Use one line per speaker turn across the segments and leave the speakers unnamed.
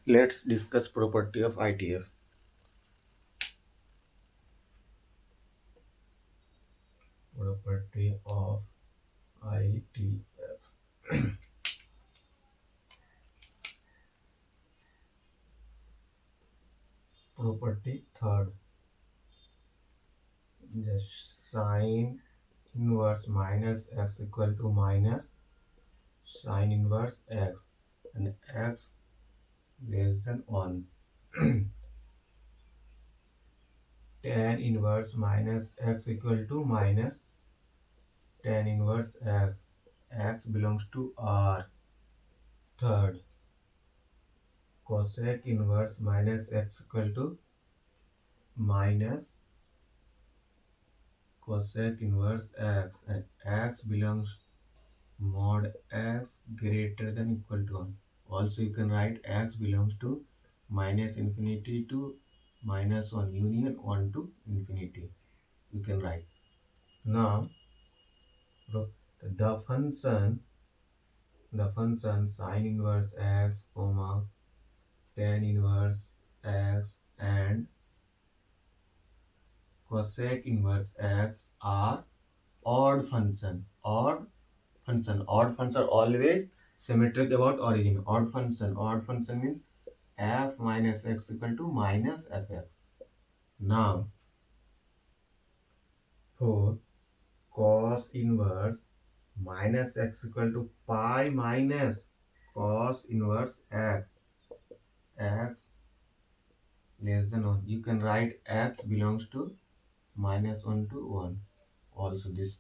Let's discuss property of ITF. Property of ITF. Property third. The sine inverse minus x equal to minus sine inverse x and x less than 1. Tan inverse minus x equal to minus tan inverse x. X belongs to R. Third, cosec inverse minus x equal to minus cosec inverse x, and x belongs mod x greater than equal to 1. Also you can write x belongs to minus infinity to minus 1 union 1 to infinity. You can write. Now the function sine inverse x comma tan inverse x and cosec inverse x are odd function. Odd functions are always symmetric about origin. Odd function means f minus x equal to minus fx. Now for cos inverse minus x equal to pi minus cos inverse x less than 1. You can write x belongs to minus 1 to 1. Also this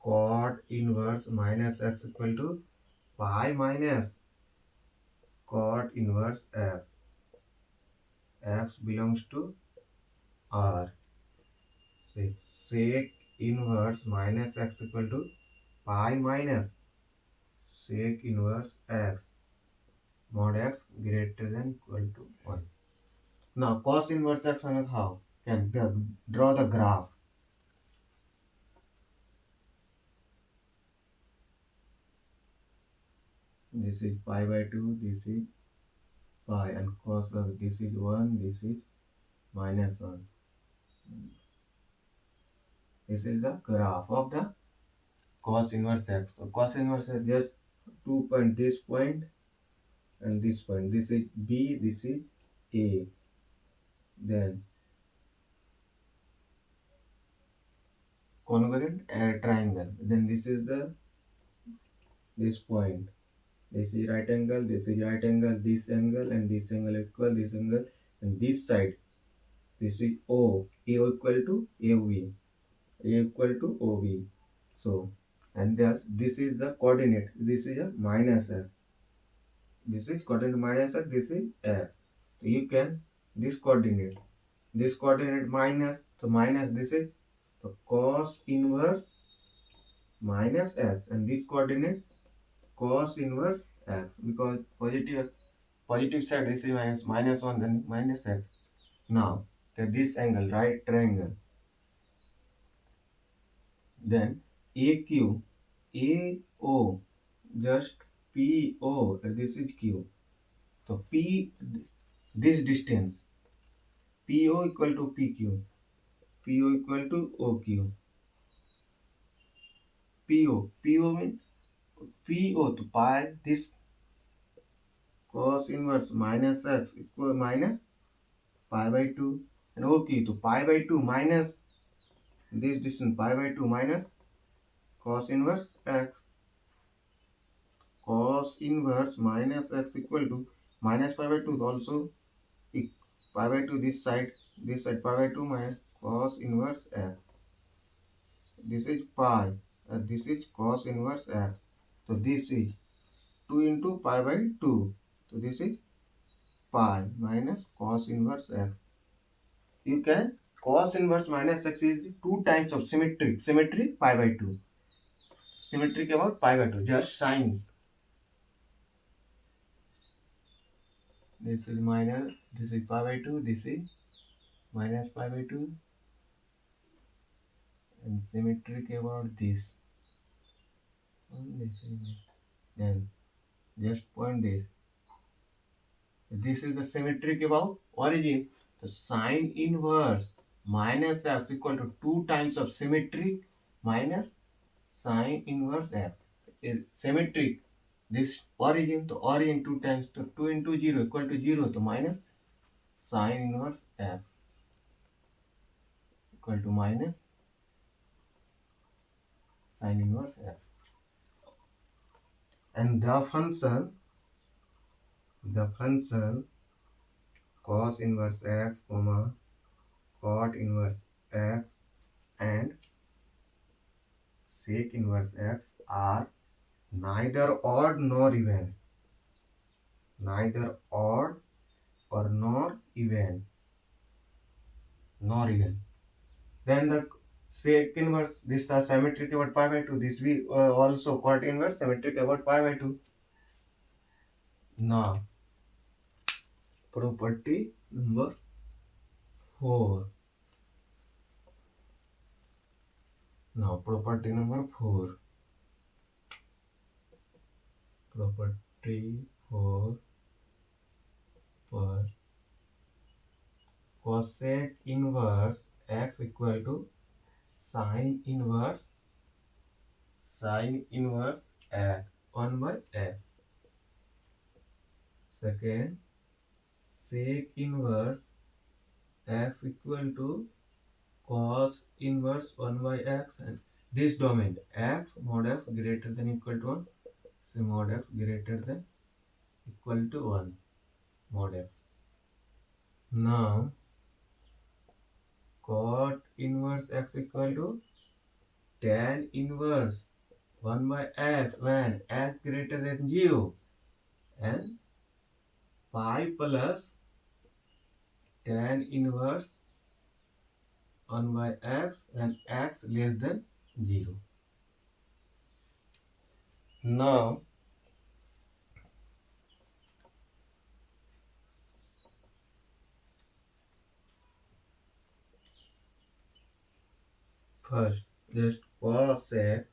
cot inverse minus x equal to pi minus cot inverse x belongs to R. Sec inverse minus x equal to pi minus sec inverse x mod x greater than equal to 1. Now cos inverse x minus how? Can draw the graph. This is pi by 2, this is pi, and cos of this is 1, this is minus 1. This is the graph of the cos inverse x. So cos inverse is just 2 point, this point and this point. This is B, this is A. Then congruent triangle. Then this is this point. This is right angle, this is right angle, this angle and this angle equal this angle, and this side. This is O. A equal to AV. A equal to OV. So, and this is the coordinate. This is a minus x. This is coordinate minus x. This is x. So you can this coordinate minus, so minus this is the cos inverse minus x, and this coordinate cos inverse x, because positive side this is minus 1, then minus x. Now this angle, right triangle, then AQ AO just PO, this is Q. So P, this distance PO equal to PQ, PO equal to OQ. PO means PO to pi, this cos inverse minus x equal minus pi by 2, and OQ to pi by 2 minus this distance pi by 2 minus cos inverse x. Cos inverse minus x equal to minus pi by 2, also pi by 2 this side pi by 2 minus cos inverse x. This is pi, this is cos inverse x. So this is 2 into pi by 2. So this is pi minus cos inverse x. You can cos inverse minus x is 2 times of symmetry pi by 2. Symmetric about pi by 2. Just sign. This is minus, this is pi by 2, this is minus pi by 2, and symmetric about this. Then Just point this. This is the symmetric about origin. The sine inverse minus x equal to 2 times of symmetric minus sine inverse x is symmetric. This origin, the origin 2 times, to 2 into 0 equal to 0, to minus sine inverse x equal to minus sine inverse x. And the function cos inverse x comma cot inverse x and sec inverse x are neither odd nor even. Neither odd or nor even. Then the sec inverse, this is symmetric about pi by 2. This we also cot inverse symmetric about pi by 2. Now property number 4. Now property number 4. Property 4. First, cosec inverse x equal to sine inverse x 1 by x. Second, sec inverse x equal to cos inverse 1 by x, and this domain x mod x greater than equal to 1, so mod x greater than equal to 1 mod x. Now cot inverse x equal to tan inverse 1 by x when x greater than 0, and pi plus tan inverse 1 by x when x less than 0. Now first, just cosec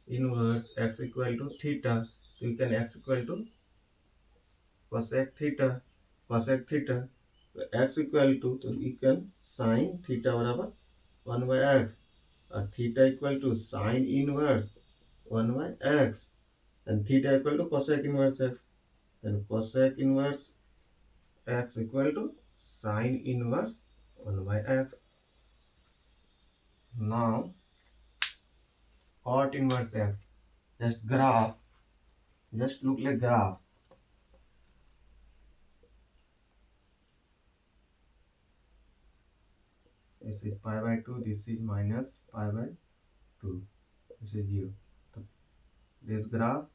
inverse x equal to theta, so you can x equal to cosec theta, so x equal to, so you can sin theta बराबर 1 by x, और theta equal to sin inverse 1 by x, and theta equal to cosec inverse x, then cosec inverse x equal to sin inverse 1 by x. Now cot inverse x, just look like graph. This is pi by 2, this is minus pi by 2, this is 0. So this graph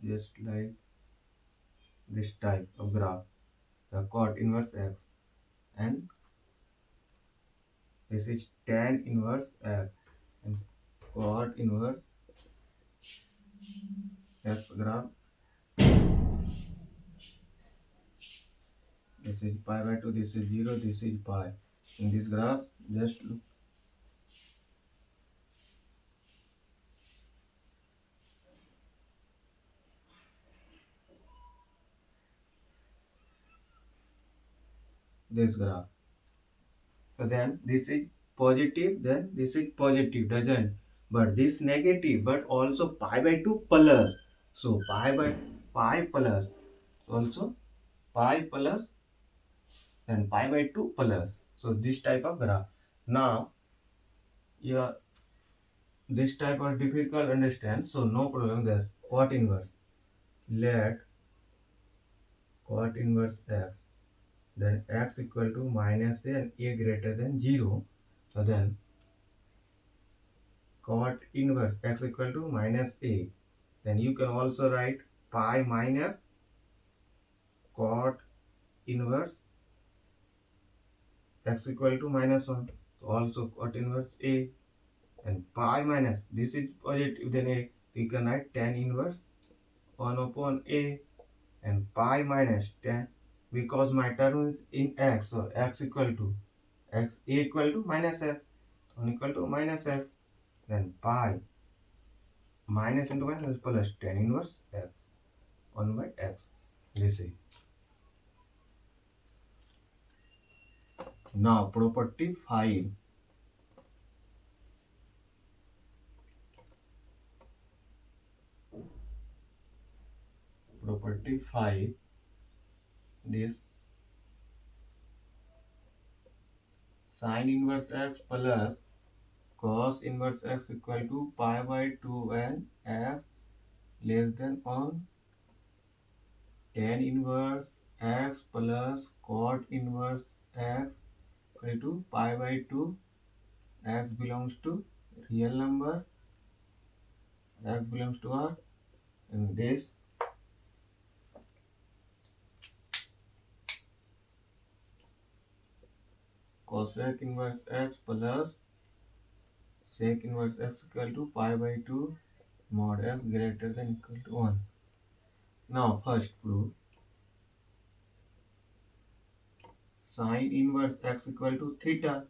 just like this type of graph, the cot inverse x, and this is tan inverse x and cot inverse x graph. This is pi by 2, this is 0, this is pi. In this graph, just look this graph. So then this is positive, then this is positive, doesn't, but this negative, but also pi by 2 plus. So pi plus, also pi plus, then pi by 2 plus. So this type of graph. Now, yeah, this type of difficult to understand, so no problem. This cot inverse. Let cot inverse x, then x equal to minus a and a greater than 0. So then cot inverse x equal to minus a. Then you can also write pi minus cot inverse x equal to minus 1. So also cot inverse a, and pi minus, this is positive, then a, you can write tan inverse 1 upon a, and pi minus tan, because my term is in x, so x equal to x, a equal to minus x, 1 equal to minus x, then pi minus into minus plus tan inverse x 1 by x. This is now property 5. Property 5, this sin inverse x plus cos inverse x equal to pi by 2 and x less than on tan inverse x plus cot inverse x equal to pi by 2. X belongs to real number, x belongs to R, and this cosec inverse x plus sec inverse x equal to pi by 2 mod x greater than equal to 1. Now first prove sin inverse x equal to theta.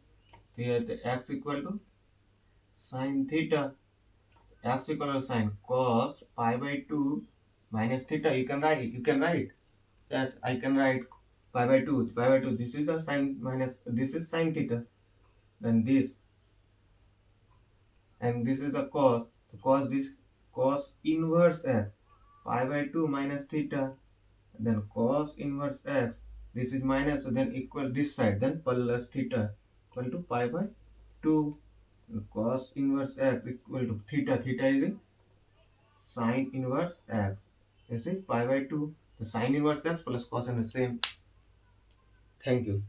Here the x equal to sin theta. X equal to sin cos pi by 2 minus theta. You can write it. You can write. Yes, I can write pi by 2. Pi by 2. This is the sin minus. This is sin theta. Then this and this is the cos. The cos this cos inverse x pi by 2 minus theta. Then cos inverse x. This is minus. So then equal this side. Then plus theta equal to pi by 2. Cos inverse x equal to theta. Theta is sin inverse x. This is pi by 2. The sin inverse x plus cos inverse same. Thank you.